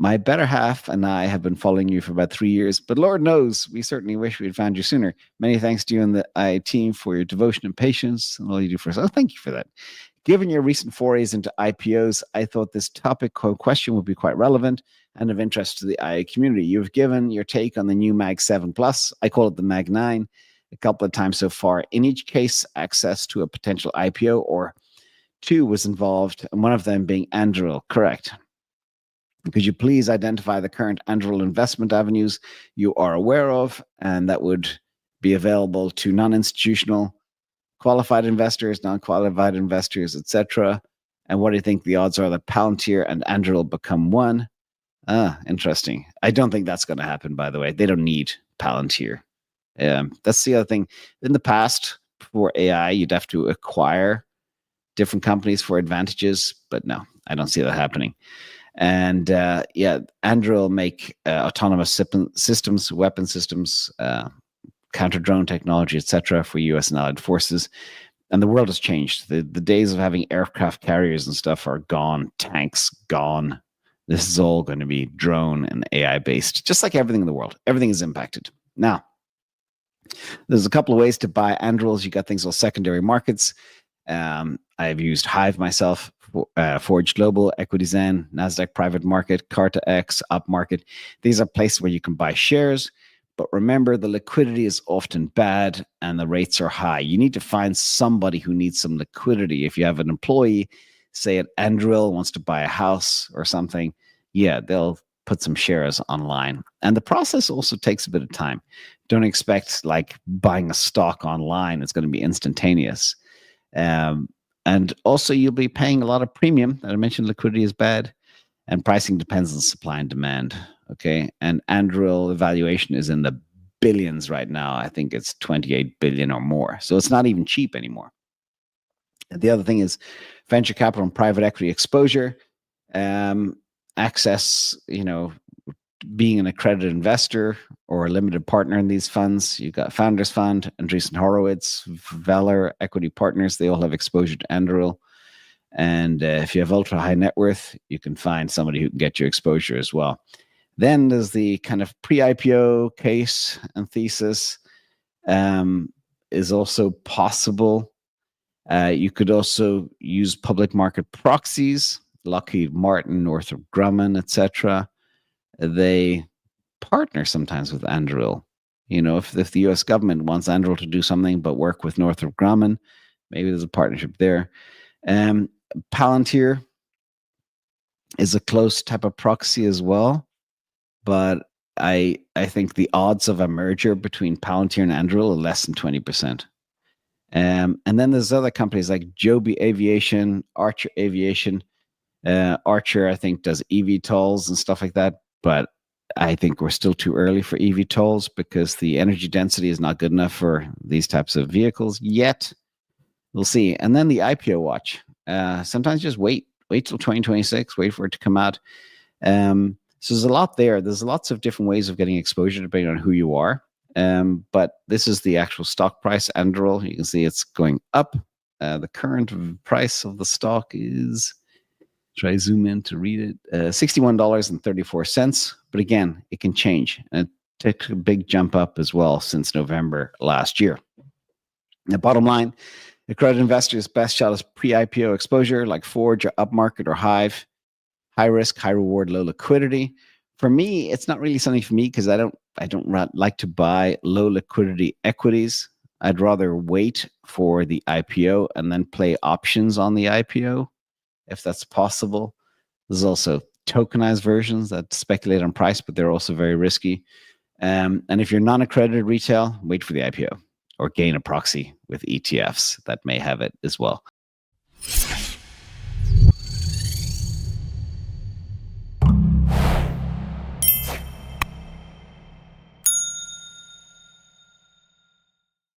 My better half and I have been following you for about 3 years, but Lord knows we certainly wish we had found you sooner. Many thanks to you and the IA team for your devotion and patience and all you do for us. Oh, thank you for that. Given your recent forays into IPOs, I thought this topic question would be quite relevant and of interest to the IA community. You've given your take on the new Mag 7 Plus. I call it the Mag 9 a couple of times so far. In each case, access to a potential IPO or two was involved, and one of them being Anduril. Correct. Could you please identify the current Anduril investment avenues you are aware of, and that would be available to non-institutional, qualified investors, non-qualified investors, etc.? And what do you think the odds are that Palantir and Anduril become one? Interesting. I don't think that's going to happen, by the way. They don't need Palantir. That's the other thing. In the past, for AI, you'd have to acquire different companies for advantages, but no, I don't see that happening. And Anduril make autonomous systems, weapon systems, counter-drone technology, etc., for U.S. and allied forces. And the world has changed. The days of having aircraft carriers and stuff are gone. Tanks gone. This is all going to be drone and AI-based, just like everything in the world. Everything is impacted. Now, there's a couple of ways to buy Andurils. You got things called secondary markets. I've used Hive myself, Forge Global, EquityZen, NASDAQ Private Market, CartaX, Up Market. These are places where you can buy shares. But remember, the liquidity is often bad and the rates are high. You need to find somebody who needs some liquidity. If you have an employee, say at Anduril, wants to buy a house or something, yeah, they'll put some shares online. And the process also takes a bit of time. Don't expect like buying a stock online. It's going to be instantaneous. And also you'll be paying a lot of premium. I mentioned liquidity is bad and pricing depends on supply and demand. Okay. And Anduril evaluation is in the billions right now. I think it's 28 billion or more. So it's not even cheap anymore. The other thing is venture capital and private equity exposure, access, being an accredited investor or a limited partner in these funds. You've got Founders Fund, Andreessen Horowitz, Valor Equity Partners. They all have exposure to Anduril. And if you have ultra high net worth, you can find somebody who can get you exposure as well. Then there's the kind of pre-IPO case and thesis is also possible. You could also use public market proxies, Lockheed Martin, Northrop Grumman, etc. They partner sometimes with Anduril. If the U.S. government wants Anduril to do something but work with Northrop Grumman, maybe there's a partnership there. Palantir is a close type of proxy as well, but I think the odds of a merger between Palantir and Anduril are less than 20%. And then there's other companies like Joby Aviation, Archer Aviation. Archer, I think, does eVTOLs and stuff like that, but I think we're still too early for eVTOLs because the energy density is not good enough for these types of vehicles yet. We'll see. And then the IPO watch. Sometimes just wait till 2026, wait for it to come out. So there's a lot there. There's lots of different ways of getting exposure depending on who you are. But this is the actual stock price, Anduril. You can see it's going up. The current price of the stock is, try zoom in to read it, $61.34. But again, it can change. And it took a big jump up as well since November last year. The bottom line, accredited investors' best shot is pre-IPO exposure like Forge or Upmarket or Hive. High risk, high reward, low liquidity. For me, it's not really something for me because I don't like to buy low liquidity equities. I'd rather wait for the IPO and then play options on the IPO if that's possible. There's also tokenized versions that speculate on price, but they're also very risky. And if you're non-accredited retail, wait for the IPO or gain a proxy with ETFs that may have it as well.